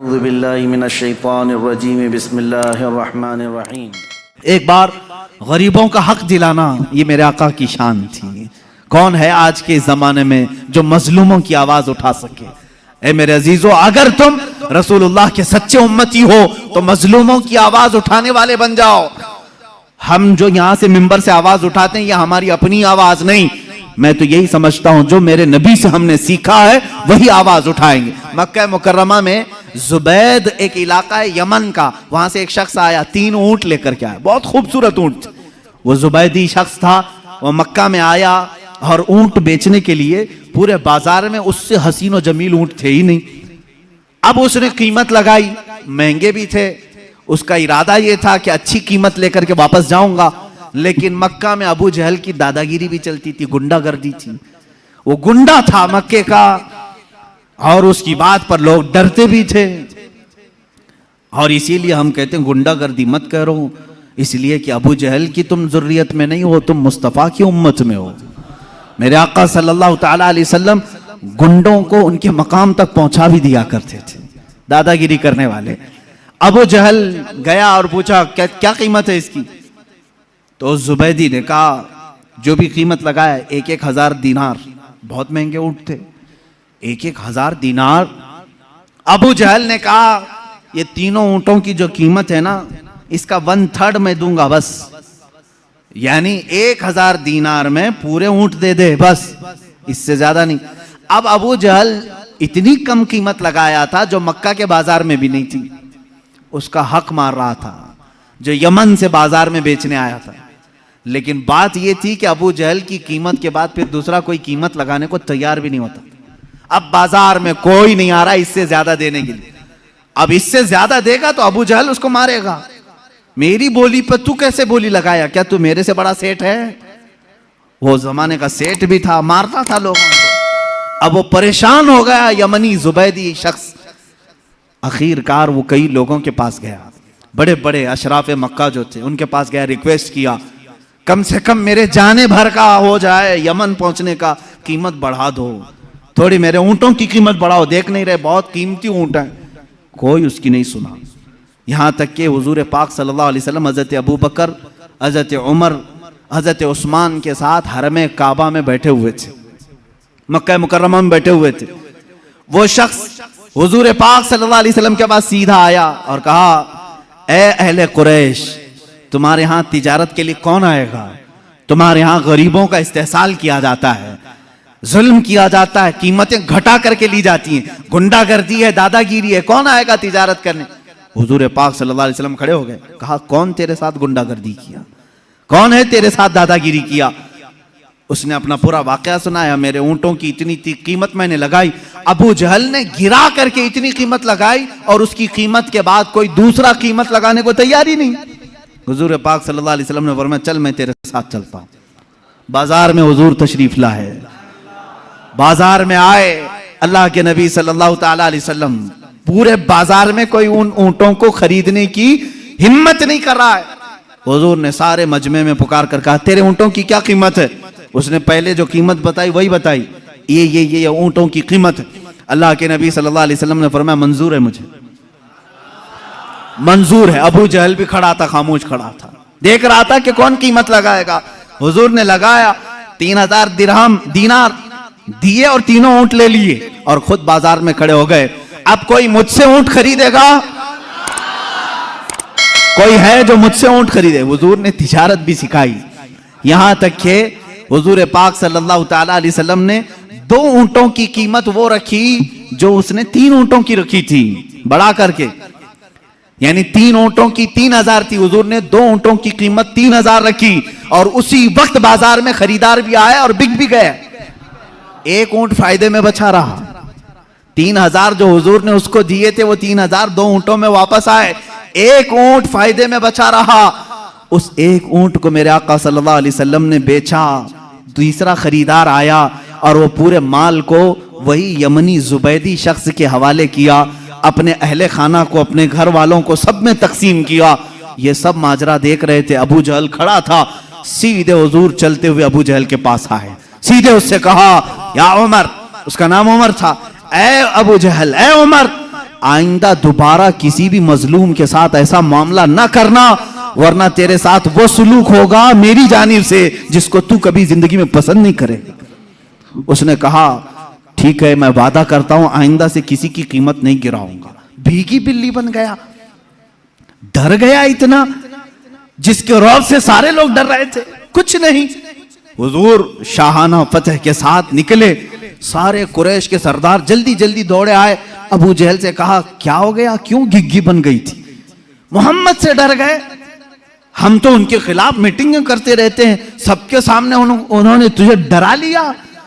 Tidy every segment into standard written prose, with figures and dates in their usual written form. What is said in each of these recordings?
बिस्मिल्लाहिर्रहमानिर्रहीम। एक बार गरीबों का हक दिलाना ये मेरे आका की शान थी। कौन है आज के जमाने में जो मजलूमों की आवाज उठा सके? ए मेरे अजीजों, अगर तुम रसूलुल्लाह के सच्चे उम्मती हो तो मजलूमों की आवाज उठाने वाले बन जाओ। हम जो यहां से मिंबर से आवाज उठाते हैं ये हमारी अपनी आवाज नहीं, मैं तो यही समझता हूं जो मेरे नबी से हमने सीखा है वही आवाज उठाएंगे। मक्का मुकर्रमा में जुबैद एक इलाका है यमन का, वहां से एक शख्स आया, 3 ऊंट लेकर के आया, बहुत खूबसूरत ऊंट। वो जुबैदी शख्स था, वो मक्का में आया और ऊंट बेचने के लिए पूरे बाजार में उससे हसीन और जमील ऊंट थे ही नहीं। अब उसने कीमत लगाई, महंगे भी थे, उसका इरादा ये था कि अच्छी कीमत लेकर के वापस जाऊंगा। लेकिन मक्का में अबू जहल की दादागिरी भी चलती थी, गुंडागर्दी थी। वो गुंडा था मक्के का और उसकी बात पर लोग डरते भी थे। और इसीलिए हम कहते हैं गुंडागर्दी मत करो, इसलिए कि अबू जहल की तुम जुर्रियत में नहीं हो, तुम मुस्तफ़ा की उम्मत में हो। मेरे आका सल्लल्लाहु ताला अलैहि वसल्लम गुंडों को उनके मकाम तक पहुंचा भी दिया करते थे, दादागिरी करने वाले। अबू जहल गया और पूछा क्या कीमत है इसकी? तो जुबैदी ने कहा जो भी कीमत लगाया 1,000 दीनार, बहुत महंगे ऊंट थे, 1,000 दीनार। अबू जहल ने कहा ये तीनों ऊंटों की जो कीमत है ना, इसका 1/3 मैं दूंगा बस, यानी 1,000 दीनार में पूरे ऊंट दे दे बस, इससे ज्यादा नहीं। अब अबू जहल इतनी कम कीमत लगाया था जो मक्का के बाजार में भी नहीं थी, उसका हक मार रहा था जो यमन से बाजार में बेचने आया था। लेकिन बात यह थी कि अबू जहल की कीमत के बाद फिर दूसरा कोई कीमत लगाने को तैयार भी नहीं होता। अब बाजार में कोई नहीं आ रहा इससे ज्यादा देने के लिए, अब इससे ज्यादा देगा तो अबू जहल उसको मारेगा। मेरी बोली पर तू कैसे बोली लगाया? क्या तू मेरे से बड़ा सेठ है? वो जमाने का सेठ भी था, मारता था लोगों को। अब वो परेशान हो गया यमनी जुबैदी शख्स। आखिरकार वो कई लोगों के पास गया, बड़े बड़े अशराफ मक्का जो थे उनके पास गया, रिक्वेस्ट किया कम से कम मेरे जाने भर का हो जाए, यमन पहुंचने का कीमत बढ़ा दो, थोड़ी मेरे ऊंटों की कीमत बढ़ाओ, देख नहीं रहे बहुत कीमती ऊंट है। कोई उसकी नहीं सुना। यहां तक कि हुजूर पाक सल्लल्लाहु अलैहि वसल्लम हजरत अबू बकर, हजरत उमर, हजरत उस्मान के साथ हरम काबा में बैठे हुए थे, मक्का मुकर्रमा में बैठे हुए थे। वो शख्स हुजूर पाक सल्लल्लाहु अलैहि वसल्लम के पास सीधा आया और कहा ए अहले कुरैश, तुम्हारे यहां तिजारत के लिए कौन आएगा? तुम्हारे यहां गरीबों का इस्तेहसाल किया जाता है, जुल्म किया जाता है, कीमतें घटा करके ली जाती हैं, गुंडागर्दी है, दादागिरी है, कौन आएगा तिजारत करने? हुजूर पाक सल्लल्लाहु अलैहि वसल्लम खड़े हो गए, कहा कौन तेरे साथ गुंडागर्दी किया, कौन है तेरे साथ दादागिरी किया? उसने अपना पूरा वाकया सुनाया, मेरे ऊंटों की इतनी कीमत मैंने लगाई, अबू जहल ने गिरा करके इतनी कीमत लगाई और उसकी कीमत के बाद कोई दूसरा कीमत लगाने को तैयार ही नहीं। हुजूर पाक सल्लल्लाहु अलैहि वसल्लम ने फरमाया चल मैं तेरे साथ चलता हूं। बाजार में हुजूर तशरीफ लाए, बाजार में आए अल्लाह के नबी सल्लल्लाहु ताला अलैहि वसल्लम, पूरे बाजार में कोई उन ऊंटों को खरीदने की हिम्मत नहीं कर रहा है। हुजूर ने सारे मजमे में पुकार कर कहा तेरे ऊंटों की क्या कीमत है? उसने पहले जो कीमत बताई वही बताई, ये ऊंटों की कीमत। अल्लाह के नबी सल्लल्लाहु अलैहि वसल्लम ने फरमाया मंजूर है, मुझे मंजूर है। अबू जहल भी खड़ा था, खामोश खड़ा था, देख रहा था कि कौन कीमत लगाएगा। हुजूर ने लगाया, 3,000 दीनार दिए और तीनों ऊंट ले लिए और खुद बाजार में खड़े हो गए। अब कोई मुझसे ऊंट खरीदेगा? कोई है जो मुझसे ऊंट खरीदे? हुजूर ने तिजारत भी सिखाई, यहां तक कि हुजूर पाक सल्लल्लाहु ताला अलैहि वसल्लम ने 2 ऊंटों की कीमत वो रखी जो उसने 3 ऊंटों की रखी थी, बढ़ा करके, यानी 3 ऊंटों की 3,000 थी, हुजूर ने 2 ऊंटों की कीमत 3,000 रखी और उसी वक्त बाजार में खरीदार भी आए और बिक भी गए। एक ऊंट फायदे में बचा रहा, 3,000 जो हुजूर ने उसको दिए थे वो 3,000 2 ऊंटों में वापस आए, एक ऊंट फायदे में बचा रहा। उस एक ऊंट को मेरे आका सल्लल्लाहु अलैहि वसल्लम ने बेचा, तीसरा खरीदार आया और वो पूरे माल को वही यमनी जुबैदी शख्स के हवाले किया, अपने अहले खाना को, अपने घर वालों को सब में तकसीम किया। ये सब माजरा देख रहे थे, अबू जहल खड़ा था। सीधे हुजूर चलते हुए अबू जहल के पास आए, सीधे उससे कहा या उमर, उसका नाम उमर था, ए अबू जहल, ए उमर, आइंदा दोबारा किसी भी मजलूम के साथ ऐसा मामला ना करना, वरना तेरे साथ वो सुलूक होगा मेरी जानिब से जिसको तू कभी जिंदगी में पसंद नहीं करेगा। उसने कहा ठीक है, मैं वादा करता हूं आइंदा से किसी की कीमत नहीं गिराऊंगा। भीगी बिल्ली बन गया, डर गया इतना, जिसके रौब से सारे लोग डर रहे थे, कुछ नहीं। हुजूर शाहाना फतह के साथ निकले, सारे कुरैश के सरदार जल्दी जल्दी दौड़े आए। अबू जहल से कहा क्या हो गया, क्यों घिग्गी बन गई थी? मोहम्मद से डर गए? हम तो उनके खिलाफ मीटिंगें करते रहते हैं, सबके सामने उन्होंने तुझे डरा लिया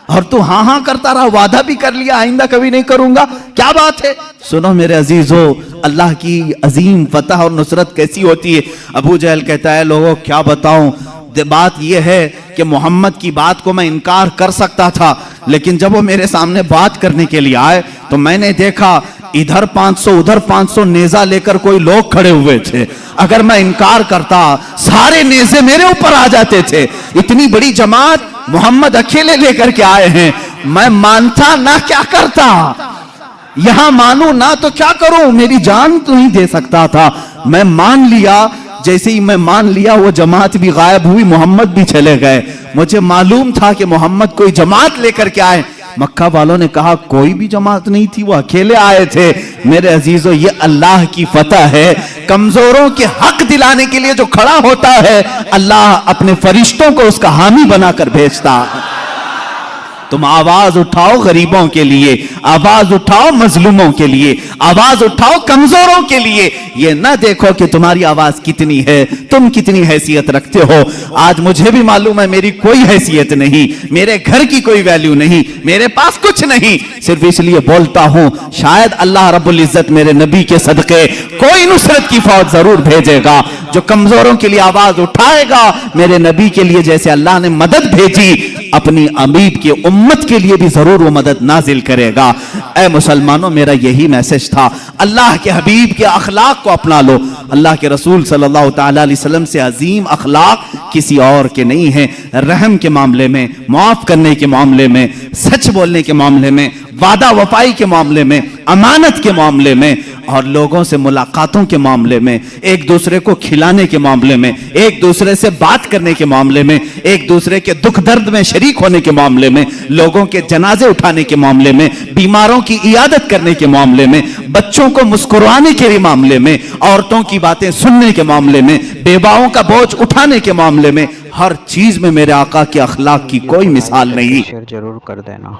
और तू हाँ हाँ करता रहा, वादा भी कर लिया आइंदा कभी नहीं करूंगा, क्या बात है? सुनो मेरे अजीजों, अल्लाह की अजीम फतह और नुसरत कैसी होती है। अबू जहल कहता है लोगों क्या बताऊं, बात यह है कि मोहम्मद की बात को मैं इनकार कर सकता था, लेकिन जब वो मेरे सामने बात करने के लिए आए तो मैंने देखा इधर 500 उधर 500 नेजा लेकर कोई लोग खड़े हुए थे। अगर मैं इनकार करता सारे नेजे मेरे ऊपर आ जाते थे। इतनी बड़ी जमात मोहम्मद अकेले लेकर के आए हैं, मैं मानता ना क्या करता, यहां मानू ना तो क्या करूं, मेरी जान तो नहीं दे सकता था। मैं मान लिया, जैसे ही मैं मान लिया वो जमात भी गायब हुई, मोहम्मद भी चले गए। मुझे मालूम था कि मोहम्मद कोई जमात लेकर के आए। मक्का वालों ने कहा कोई भी जमात नहीं थी, वो अकेले आए थे। मेरे अजीजों, ये अल्लाह की फतह है। कमजोरों के हक दिलाने के लिए जो खड़ा होता है, अल्लाह अपने फरिश्तों को उसका हामी बनाकर भेजता है। तुम आवाज उठाओ गरीबों के लिए, आवाज उठाओ मजलूमों के लिए, आवाज उठाओ कमजोरों के लिए। ये ना देखो कि तुम्हारी आवाज कितनी है, तुम कितनी हैसियत रखते हो। आज मुझे भी मालूम है मेरी कोई हैसियत नहीं, मेरे घर की कोई वैल्यू नहीं, मेरे पास कुछ नहीं, सिर्फ इसलिए बोलता हूं शायद अल्लाह रब्बुल इज्जत मेरे नबी के सदके कोई नुसरत की फौज जरूर भेजेगा जो कमजोरों के लिए आवाज उठाएगा। मेरे नबी के लिए जैसे अल्लाह ने मदद भेजी, अपनी अमीब की उम्मत के लिए भी जरूर वो मदद नाजिल करेगा। ऐ मुसलमानों, मेरा यही मैसेज था, अल्लाह के हबीब के अखलाक को अपना लो। अल्लाह के रसूल सल्लल्लाहु तआला अलैहि वसल्लम से अजीम अखलाक किसी और के नहीं है। रहम के मामले में, माफ करने के मामले में, सच बोलने के मामले में, वादा वफाई के मामले में, अमानत के मामले में, और लोगों से मुलाकातों के मामले में, एक दूसरे को खिलाने के मामले में, एक दूसरे से बात करने के मामले में, एक दूसरे के दुख दर्द में शरीक होने के मामले में, लोगों के जनाजे उठाने के मामले में, बीमारों की इयादत करने के मामले में, बच्चों को मुस्कुराने के मामले में, औरतों की बातें सुनने के मामले में, बेवाओं का बोझ उठाने के मामले में, हर चीज में मेरे आका के अखलाक की कोई मिसाल नहीं। शेयर जरूर कर देना।